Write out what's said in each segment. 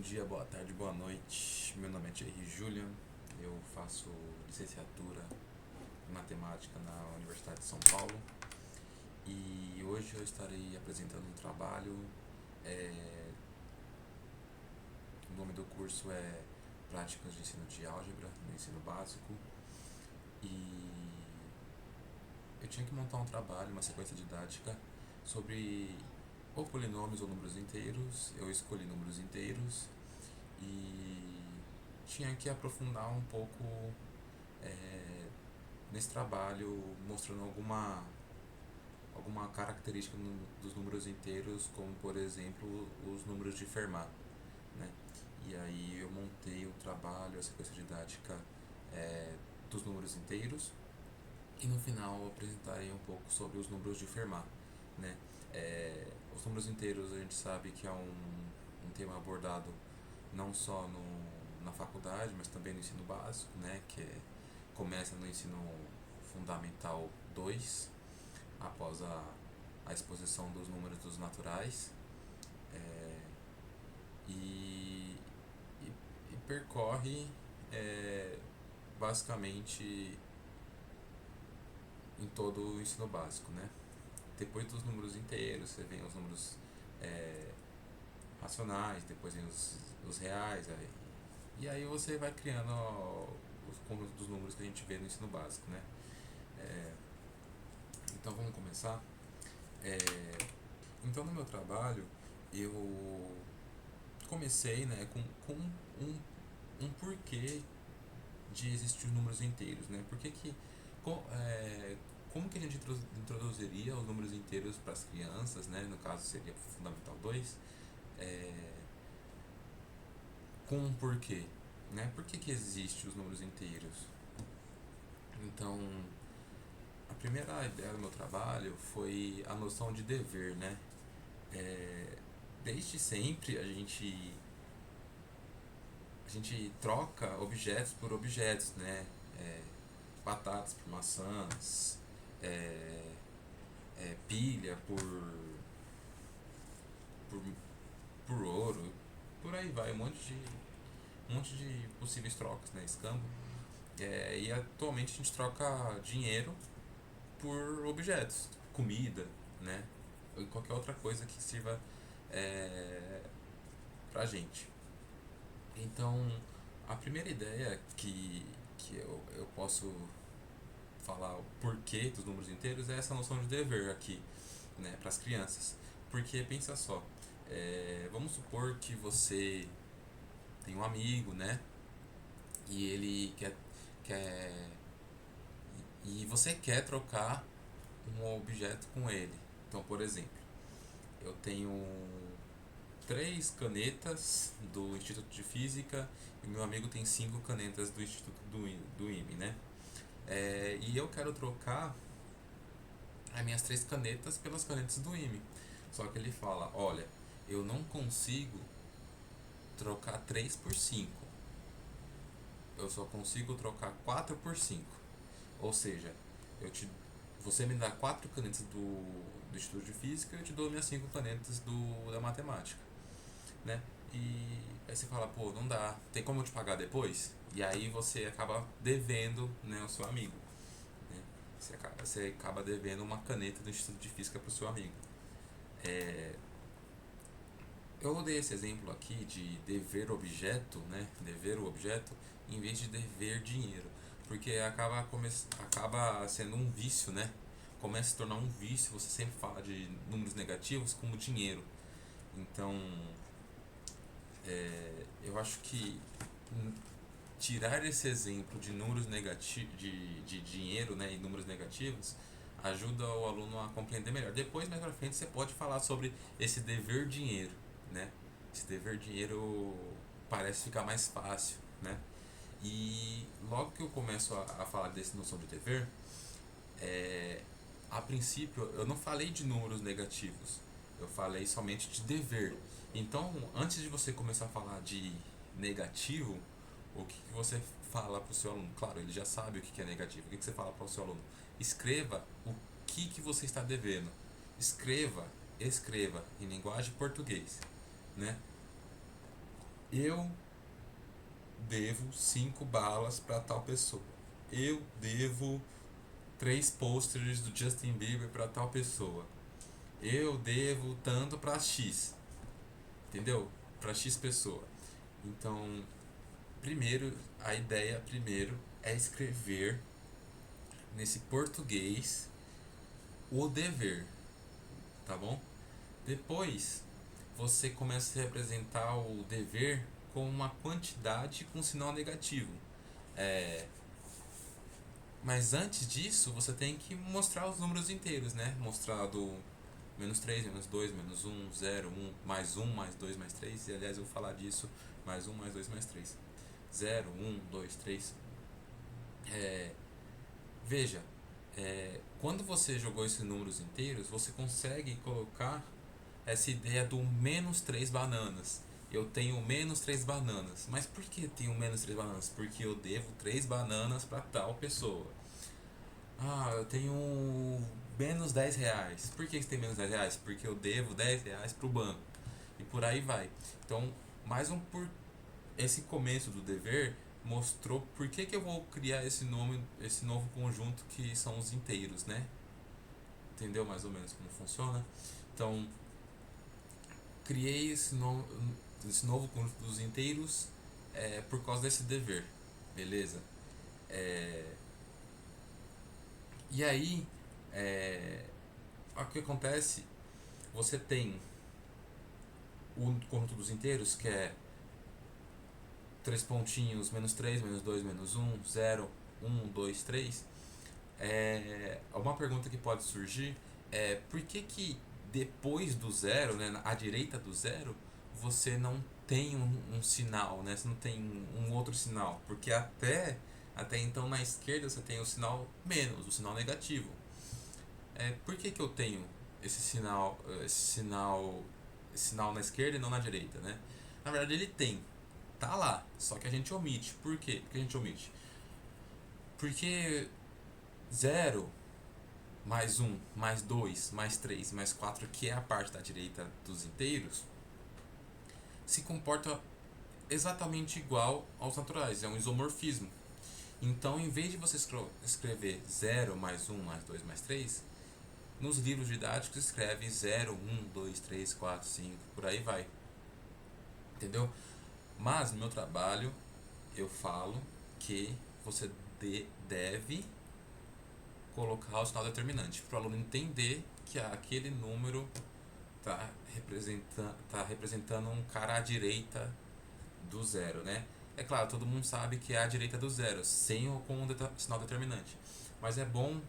dia, boa tarde, boa noite. Meu nome é Thierry Julian, eu faço licenciatura em matemática na Universidade de São Paulo e hoje eu estarei apresentando um trabalho. é, o nome do curso é Práticas de Ensino de Álgebra no Ensino Básico e eu tinha que montar um trabalho, uma sequência didática sobre ou polinômios ou números inteiros. Eu escolhi números inteiros e tinha que aprofundar um pouco é, nesse trabalho, mostrando alguma característica dos números inteiros, como por exemplo os números de Fermat, né? E aí eu montei o trabalho, a sequência didática é, dos números inteiros e no final eu apresentarei um pouco sobre os números de Fermat, né? Os números inteiros a gente sabe que é um tema abordado não só na faculdade, mas também no ensino básico, né? Começa no ensino fundamental 2 após a exposição dos números dos naturais, é, e, e percorre é, basicamente em todo o ensino básico, né? Depois dos números inteiros, você vem os números é, racionais, depois vem os reais, e aí você vai criando os conjuntos dos números que a gente vê no ensino básico, né? É, então vamos começar. É, então no meu trabalho eu comecei, né, com um porquê de existir os números inteiros, né? Por que que, como que a gente introduziria os números inteiros para as crianças, né? No caso seria Fundamental 2, é, com um porquê, né? Por que que existe os números inteiros? Então, a primeira ideia do meu trabalho foi a noção de dever, né? É, desde sempre a gente troca objetos por objetos, né? É, batatas por maçãs, é, pilha por, por ouro, por aí vai, um monte de possíveis trocas, né? Escambo. E atualmente a gente troca dinheiro por objetos, comida, né? Ou qualquer outra coisa que sirva é, pra gente. Então, a primeira ideia que eu posso falar o porquê dos números inteiros é essa noção de dever aqui, né, para as crianças. Porque pensa só, vamos supor que você tem um amigo, né, e ele quer e você quer trocar um objeto com ele. Então, por exemplo, eu tenho três canetas do Instituto de Física e meu amigo tem cinco canetas do Instituto do IME, né? E eu quero trocar as minhas três canetas pelas canetas do IME. Só que ele fala, olha, eu não consigo trocar 3 por 5. Eu só consigo trocar 4 por 5. Ou seja, eu te, você me dá quatro canetas do Instituto de Física e eu te dou minhas cinco canetas da matemática, né? E aí você fala, pô, não dá, tem como eu te pagar depois? E aí você acaba devendo, né, o seu amigo, né? Você acaba devendo uma caneta do Instituto de Física para o seu amigo. É, eu dei esse exemplo aqui de dever objeto, né? Dever o objeto, em vez de dever dinheiro. Porque acaba sendo um vício, né? Começa a se tornar um vício, você sempre fala de números negativos como dinheiro. Então, eu acho que tirar esse exemplo de números negativos, de dinheiro, né, e números negativos, ajuda o aluno a compreender melhor. Depois, mais pra frente, você pode falar sobre esse dever dinheiro, né? Esse dever dinheiro parece ficar mais fácil, né? E logo que eu começo a falar dessa noção de dever, é, a princípio eu não falei de números negativos, eu falei somente de dever. Então, antes de você começar a falar de negativo, o que você fala para o seu aluno? Claro, ele já sabe o que é negativo. O que você fala para o seu aluno? Escreva o que você está devendo. Escreva em linguagem português, né? Eu devo 5 balas para tal pessoa. Eu devo 3 posters do Justin Bieber para tal pessoa. Eu devo tanto para X, entendeu? Para X pessoa. Então, primeiro, a ideia primeiro é escrever nesse português o dever, tá bom? Depois, você começa a representar o dever com uma quantidade com sinal negativo. É, mas antes disso, você tem que mostrar os números inteiros, né? Mostrar do menos 3 menos 2 menos um 0 um mais 2 mais 3. E aliás, eu vou falar disso. Mais um mais 2 mais 3. 0 1 2 3. É, veja, quando você jogou esses números inteiros, você consegue colocar essa ideia do menos 3 bananas. Eu tenho menos 3 bananas. Mas por que eu tenho menos 3 bananas? Porque eu devo 3 bananas para tal pessoa. Ah, eu tenho menos 10 reais. Por que você tem menos 10 reais? Porque eu devo 10 reais pro banco. E por aí vai. Então, mais um por esse começo do dever mostrou por que eu vou criar esse nome, esse novo conjunto que são os inteiros, né? Entendeu mais ou menos como funciona? Então, criei esse novo conjunto dos inteiros por causa desse dever, beleza? É, e aí, o que acontece? Você tem o conjunto dos inteiros, que é 3 pontinhos, menos 3 menos 2 menos um 0 2 3. Uma pergunta que pode surgir é por que depois do zero, né, à direita do zero, você não tem um sinal, né? Você não tem um outro sinal, porque até então na esquerda você tem o sinal menos, o sinal negativo. Por que eu tenho esse sinal na esquerda e não na direita, né? Na verdade ele tem, tá lá, só que a gente omite. Por quê? Por que a gente omite? Porque zero mais um mais 2 mais 3 mais 4, que é a parte da direita dos inteiros, se comporta exatamente igual aos naturais, é um isomorfismo. Então, em vez de você escrever 0 mais um mais 2 mais 3, nos livros didáticos escreve 0, 1, 2, 3, 4, 5, por aí vai. Entendeu? Mas no meu trabalho eu falo que você deve colocar o sinal determinante para o aluno entender que aquele número tá representando um cara à direita do zero, né? É claro, todo mundo sabe que é à direita do zero, sem ou com sinal determinante. Mas é bom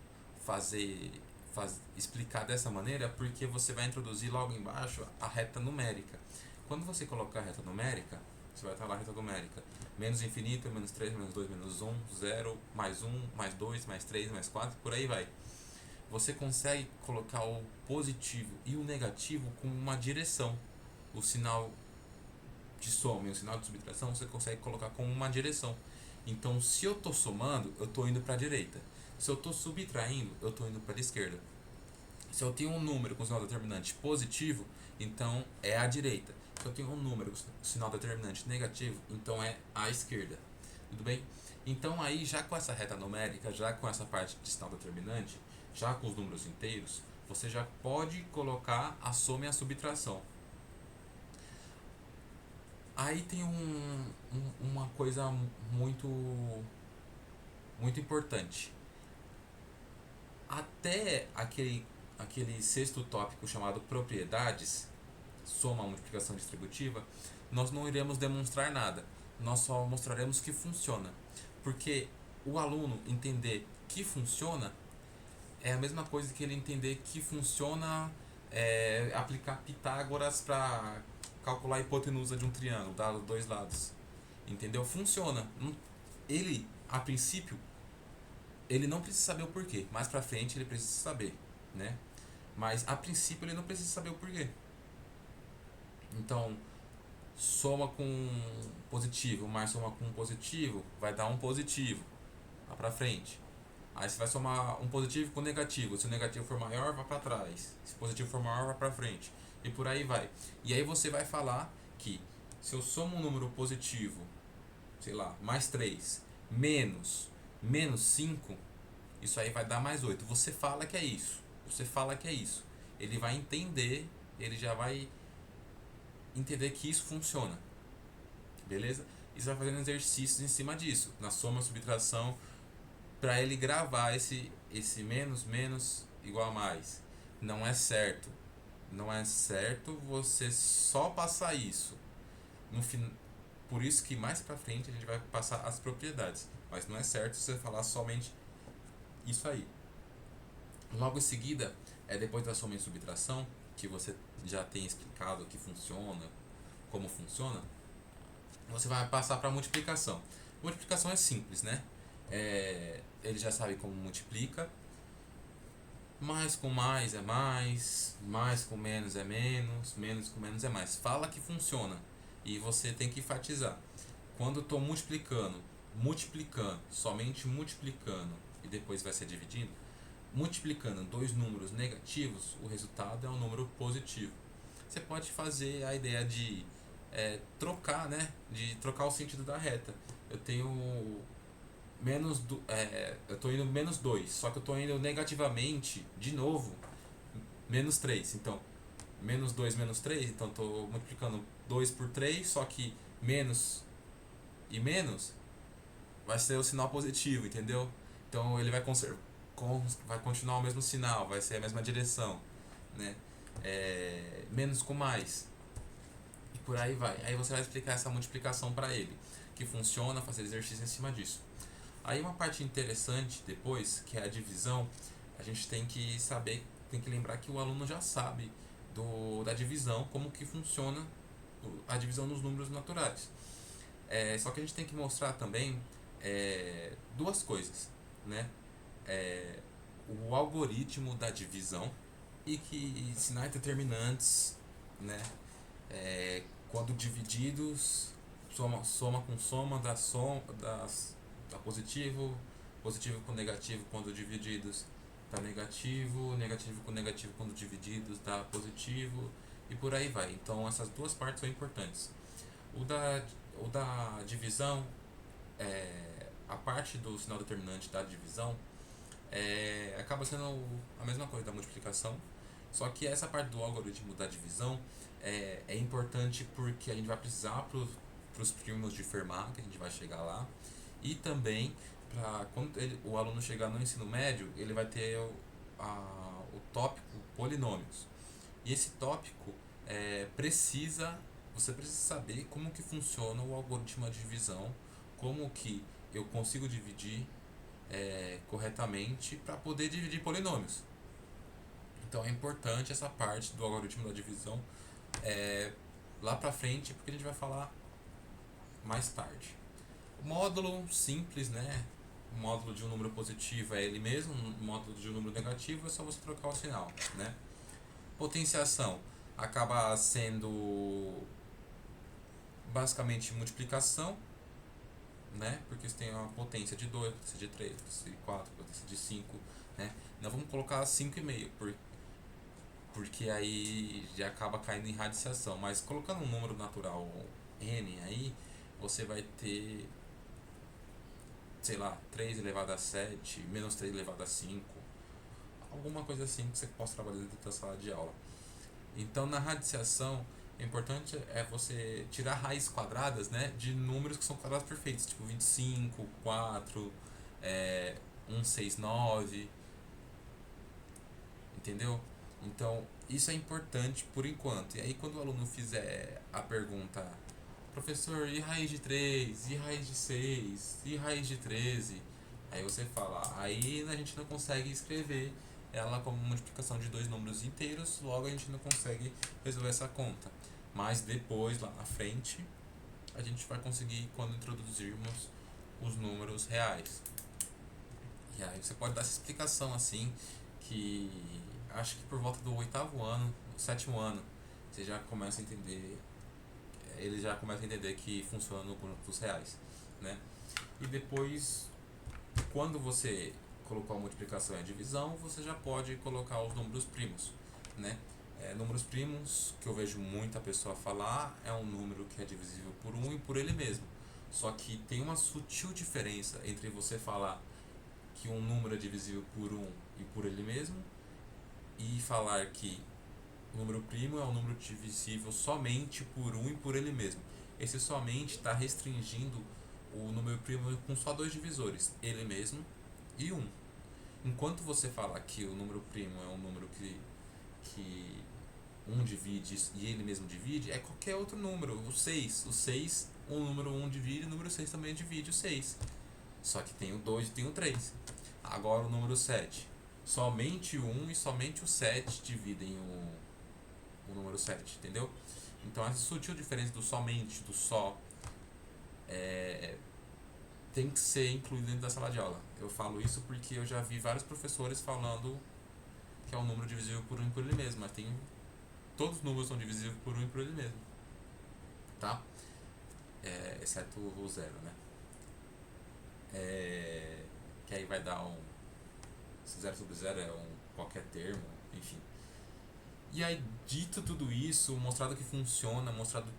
explicar dessa maneira porque você vai introduzir logo embaixo a reta numérica. Quando você colocar a reta numérica, você vai estar lá a reta numérica. Menos infinito, menos 3 menos 2 menos um 0, mais um mais 2 mais 3 mais 4, por aí vai. Você consegue colocar o positivo e o negativo com uma direção. O sinal de soma e o sinal de subtração você consegue colocar com uma direção. Então, se eu estou somando, eu estou indo para a direita. Se eu estou subtraindo, eu estou indo para a esquerda. Se eu tenho um número com sinal determinante positivo, então é à direita. Se eu tenho um número com sinal determinante negativo, então é à esquerda. Tudo bem? Então aí, já com essa reta numérica, já com essa parte de sinal determinante, já com os números inteiros, você já pode colocar a soma e a subtração. Aí tem uma coisa muito, muito importante. Até aquele sexto tópico chamado propriedades, soma, multiplicação distributiva, nós não iremos demonstrar nada. Nós só mostraremos que funciona. Porque o aluno entender que funciona é a mesma coisa que ele entender que funciona aplicar Pitágoras para calcular a hipotenusa de um triângulo, dos dois lados. Entendeu? Funciona. Ele, a princípio, ele não precisa saber o porquê. Mais pra frente ele precisa saber, né? Mas a princípio ele não precisa saber o porquê. Então, soma com positivo mais soma com positivo vai dar um positivo lá pra frente. Aí você vai somar um positivo com negativo. Se o negativo for maior, vai para trás. Se o positivo for maior, vai para frente. E por aí vai. E aí você vai falar que Se eu somo um número positivo, sei lá, mais 3 menos 5, isso aí vai dar mais 8. Você fala que é isso. Você fala que é isso. Ele vai entender, ele já vai entender que isso funciona. Beleza? E você vai fazendo exercícios em cima disso, na soma, subtração, para ele gravar esse menos igual a mais. Não é certo. Não é certo você só passar isso. No fin... Por isso que mais pra frente a gente vai passar as propriedades. Mas não é certo você falar somente isso aí. Logo em seguida, depois da soma e subtração, que você já tem explicado que funciona, como funciona, você vai passar para multiplicação. Multiplicação é simples, né? Ele já sabe como multiplica. Mais com mais é mais com menos é menos com menos é mais. Fala que funciona e você tem que enfatizar. Quando eu estou multiplicando, somente multiplicando e depois vai ser dividindo, multiplicando dois números negativos, o resultado é um número positivo. Você pode fazer a ideia de trocar, né? De trocar o sentido da reta. Eu tenho eu estou indo menos 2, só que eu estou indo negativamente de novo menos 3. Então, menos 2 menos 3, então estou multiplicando 2 por 3, só que menos e menos vai ser o sinal positivo, entendeu? Então ele vai vai continuar o mesmo sinal, vai ser a mesma direção, né? Menos com mais e por aí vai. Aí você vai explicar essa multiplicação para ele, que funciona, fazer exercício em cima disso. Aí uma parte interessante depois, que é a divisão, a gente tem que saber, tem que lembrar que o aluno já sabe da divisão, como que funciona a divisão nos números naturais. Só que a gente tem que mostrar também duas coisas, né? O algoritmo da divisão e que sinais determinantes, né? Quando divididos, soma com soma, dá positivo, positivo com negativo quando divididos dá negativo, negativo com negativo quando divididos dá positivo e por aí vai. Então essas duas partes são importantes. O da divisão, a parte do sinal determinante da divisão acaba sendo a mesma coisa da multiplicação, só que essa parte do algoritmo da divisão é importante porque a gente vai precisar para os primos de Fermat, que a gente vai chegar lá, e também para quando o aluno chegar no ensino médio, ele vai ter o tópico polinômios. E esse tópico você precisa saber como que funciona o algoritmo de divisão, como que eu consigo dividir corretamente para poder dividir polinômios. Então é importante essa parte do algoritmo da divisão lá pra frente, porque a gente vai falar mais tarde. Módulo simples, né? O módulo de um número positivo é ele mesmo, o módulo de um número negativo é só você trocar o sinal, né? Potenciação acaba sendo basicamente multiplicação, né? Porque você tem uma potência de 2, potência de 3, potência de 4, potência de 5, né? Não vamos colocar 5,5, porque aí já acaba caindo em radiciação, mas colocando um número natural n aí, você vai ter, sei lá, 3 elevado a 7, menos 3 elevado a 5, alguma coisa assim que você possa trabalhar dentro da sala de aula. Então, na radiciação, o importante é você tirar raízes quadradas, né, de números que são quadrados perfeitos, tipo 25, 4, 169, entendeu? Então, isso é importante por enquanto. E aí, quando o aluno fizer a pergunta, professor, e raiz de 3, e raiz de 6, e raiz de 13, aí você fala, aí a gente não consegue escrever ela como multiplicação de dois números inteiros, logo a gente não consegue resolver essa conta. Mas depois, lá na frente, a gente vai conseguir quando introduzirmos os números reais. E aí você pode dar essa explicação assim, que acho que por volta do 8º ano, 7º ano, você já começa a entender, ele já começa a entender que funciona no conjunto dos reais, né? E depois, quando você colocou a multiplicação e a divisão, você já pode colocar os números primos, né? Números primos, que eu vejo muita pessoa falar, é um número que é divisível por um e por ele mesmo. Só que tem uma sutil diferença entre você falar que um número é divisível por um e por ele mesmo, e falar que o número primo é um número divisível somente por um e por ele mesmo. Esse somente está restringindo o número primo com só dois divisores, ele mesmo e um. Enquanto você falar que o número primo é um número que um divide e ele mesmo divide, é qualquer outro número. O 6, o número 1 divide, o número 6 também divide o 6. Só que tem o 2 e tem o 3. Agora o número 7. Somente o 1 e somente o 7 dividem o número 7, entendeu? Então essa sutil diferença do somente, do só, tem que ser incluído dentro da sala de aula. Eu falo isso porque eu já vi vários professores falando que é um número divisível por um e por ele mesmo, mas todos os números são divisíveis por um e por ele mesmo, tá? Exceto o zero, né? Que aí vai dar se 0 sobre 0 é qualquer termo, enfim. E aí, dito tudo isso, mostrado que funciona, mostrado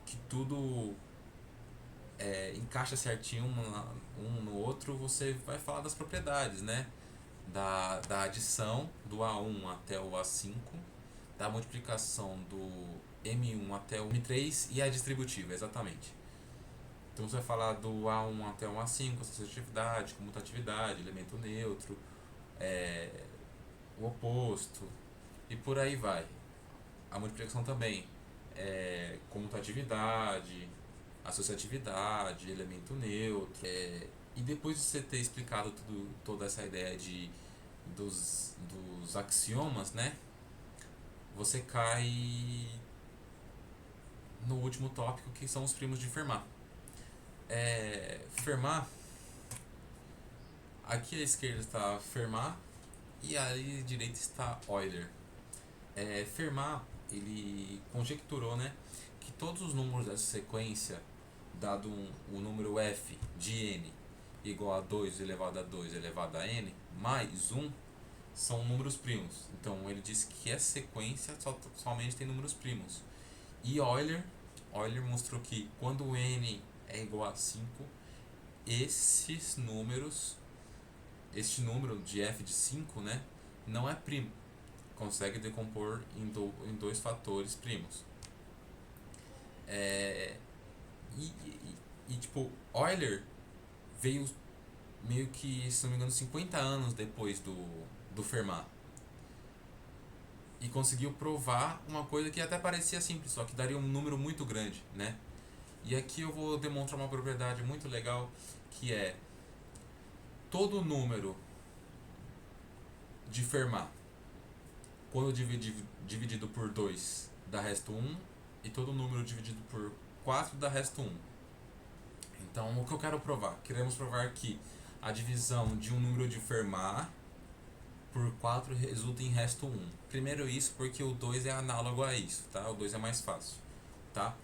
que tudo encaixa certinho um no outro, você vai falar das propriedades, né? Da adição do A1 até o A5, da multiplicação do M1 até o M3 e a distributiva, exatamente. Então você vai falar do A1 até o A5, associatividade, comutatividade, elemento neutro, o oposto e por aí vai. A multiplicação também comutatividade, associatividade, elemento neutro. E depois de você ter explicado toda essa ideia dos axiomas, né? Você cai no último tópico, que são os primos de Fermat. Fermat, aqui à esquerda está Fermat e ali à direita está Euler. Fermat, ele conjecturou, né, que todos os números dessa sequência, dado o número f de n igual a 2 elevado a 2 elevado a n mais 1, são números primos. Então ele disse que essa sequência somente tem números primos. E Euler mostrou que quando o n é igual a 5, este número de f de 5, né, não é primo. Consegue decompor em dois fatores primos. Tipo, Euler veio meio que, se não me engano, 50 anos depois do Fermat. E conseguiu provar uma coisa que até parecia simples, só que daria um número muito grande, né? E aqui eu vou demonstrar uma propriedade muito legal, que é todo número de Fermat, quando dividido por 2, dá resto 1, e todo número dividido por 4 dá resto 1. Então, o que eu quero provar? Queremos provar que a divisão de um número de Fermat por 4 resulta em resto 1. Primeiro isso porque o 2 é análogo a isso, tá? O 2 é mais fácil, tá?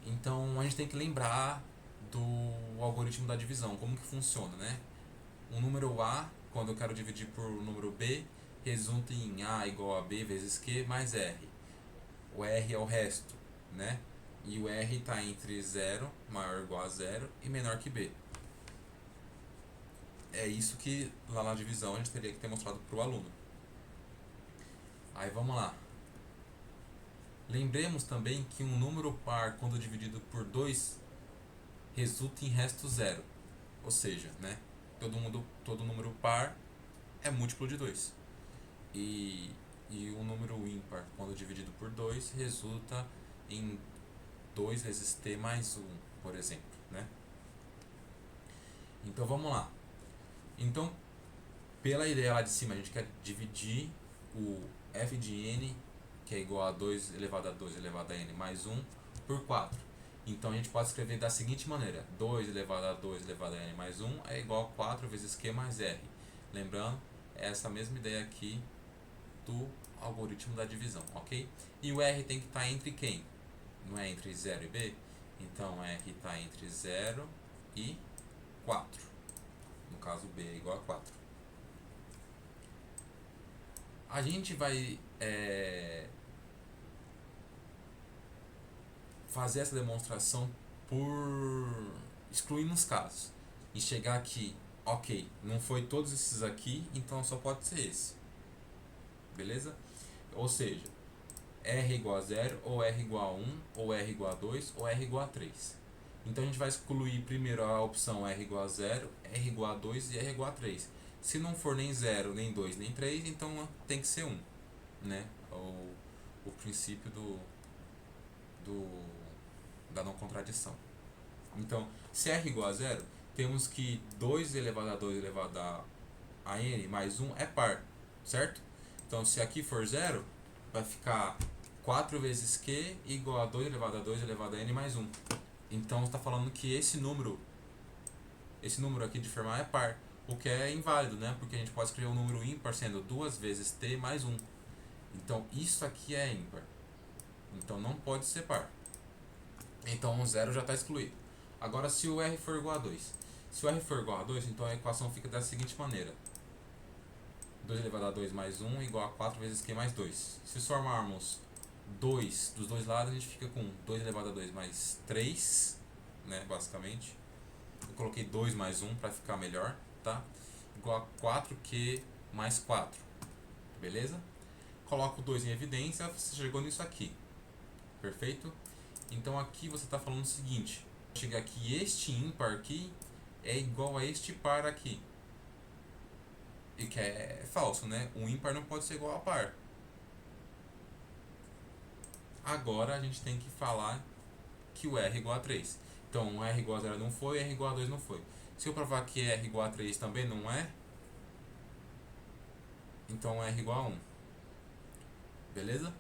Então, a gente tem que lembrar do algoritmo da divisão, como que funciona, né? Um número A, quando eu quero dividir por um número B, resulta em A igual a B vezes Q mais R. O R é o resto, né? E o R está entre 0, maior ou igual a 0, e menor que B. É isso que lá na divisão a gente teria que ter mostrado para o aluno. Aí vamos lá. Lembremos também que um número par, quando dividido por 2, resulta em resto 0. Ou seja, né, todo número par é múltiplo de 2. E um número ímpar, quando dividido por 2, resulta em 2 vezes t mais 1, por exemplo, né? Então vamos lá. Então, pela ideia lá de cima, a gente quer dividir o f de n, que é igual a 2 elevado a 2 elevado a n mais 1, por 4. Então a gente pode escrever da seguinte maneira: 2 elevado a 2 elevado a n mais 1 é igual a 4 vezes q mais r. Lembrando, é essa mesma ideia aqui do algoritmo da divisão, ok? E o r tem que estar entre quem? Não é entre 0 e b? Então r está entre 0 e 4. No caso, b é igual a 4. A gente vai fazer essa demonstração por excluindo os casos e chegar aqui, ok, não foi todos esses aqui, então só pode ser esse, beleza? Ou seja, R igual a 0, ou R igual a 1, ou R igual a 2, ou R igual a 3. Então a gente vai excluir primeiro a opção R igual a 0, R igual a 2 e R igual a 3. Se não for nem 0, nem 2, nem 3, então tem que ser 1, né? O princípio da não contradição. Então, se R igual a 0, temos que 2 elevado a 2 elevado a n mais 1 é par, certo? Então, se aqui for 0, vai ficar 4 vezes q igual a 2 elevado a 2 elevado a n mais 1. Então, está falando que esse número aqui de Fermat é par, o que é inválido, né? Porque a gente pode escrever um número ímpar sendo 2 vezes t mais 1. Então, isso aqui é ímpar. Então, não pode ser par. Então, o 0 já está excluído. Agora, se o r for igual a 2. Se o r for igual a 2, então a equação fica da seguinte maneira. 2 elevado a 2 mais 1 igual a 4 vezes q mais 2. Se somarmos 2 dos dois lados, a gente fica com 2 elevado a 2 mais 3, né, basicamente. Eu coloquei 2 mais 1 para ficar melhor, tá? Igual a 4q mais 4, beleza? Coloco 2 em evidência, você chegou nisso aqui, perfeito? Então aqui você está falando o seguinte, chegar aqui, este ímpar aqui é igual a este par aqui. E que é falso, né? O ímpar não pode ser igual a par. Agora a gente tem que falar que o R é igual a 3. Então, o R igual a 0 não foi, R igual a 2 não foi. Se eu provar que R igual a 3 também não é, então R igual a 1. Beleza?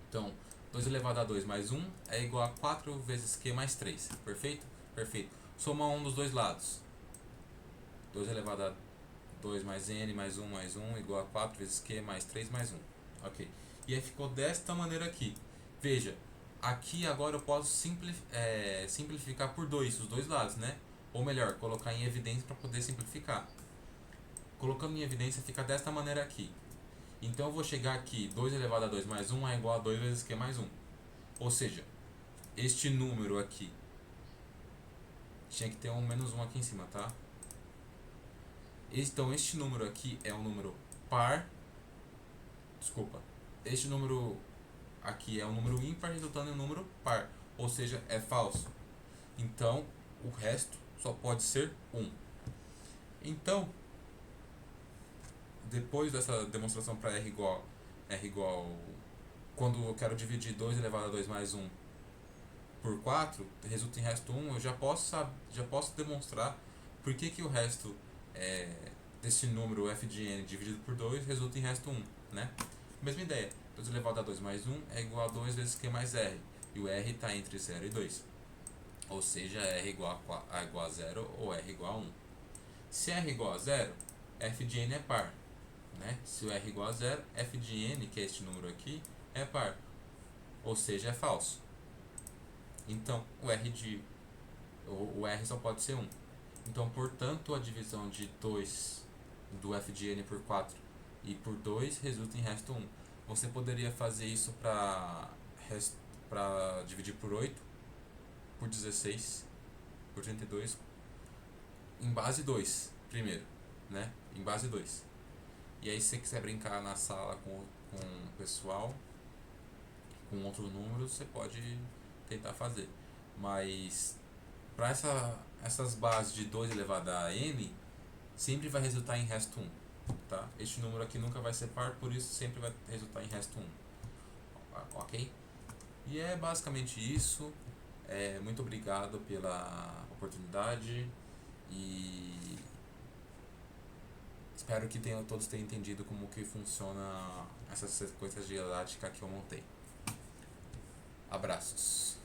Então, 2 elevado a 2 mais 1 é igual a 4 vezes Q mais 3. Perfeito? Perfeito. Soma 1 dos dois lados. 2 elevado a 2 mais N mais 1 igual a 4 vezes Q mais 3 mais 1. Ok. E aí ficou desta maneira aqui. Veja, aqui agora eu posso simplificar por 2, os dois lados, né? Ou melhor, colocar em evidência para poder simplificar. Colocando em evidência fica desta maneira aqui. Então eu vou chegar aqui, 2 elevado a 2 mais 1 é igual a 2 vezes Q mais 1. Ou seja, este número aqui tinha que ter um menos 1 aqui em cima, tá? Então este número aqui é um número par. Desculpa. Este número aqui é um número ímpar resultando em um número par. Ou seja, é falso. Então o resto só pode ser 1. Então, depois dessa demonstração para R igual, quando eu quero dividir 2 elevado a 2 mais 1 por 4, resulta em resto 1, eu já posso demonstrar por que o resto desse número f de n dividido por 2 resulta em resto 1, né? Mesma ideia, 2 elevado a 2 mais 1 é igual a 2 vezes q mais r, e o r está entre 0 e 2. Ou seja, r igual a 0 ou r igual a 1. Se r igual a 0, f de n é par. Né? Se o r igual a 0, f de n, que é este número aqui, é par. Ou seja, é falso. Então, o r só pode ser 1. Então, portanto, a divisão de 2 do f de n por 4 e por 2 resulta em resto 1. Você poderia fazer isso para dividir por 8, por 16, por 32, em base 2 primeiro, né? Em base 2. E aí, se você quiser brincar na sala com o pessoal, com outros números, você pode tentar fazer. Mas, para essas bases de 2 elevado a n, sempre vai resultar em resto 1. Tá? Este número aqui nunca vai ser par, por isso sempre vai resultar em resto 1. Ok? E é basicamente isso. Muito obrigado pela oportunidade e espero que todos tenham entendido como que funciona essa sequência didática que eu montei. Abraços.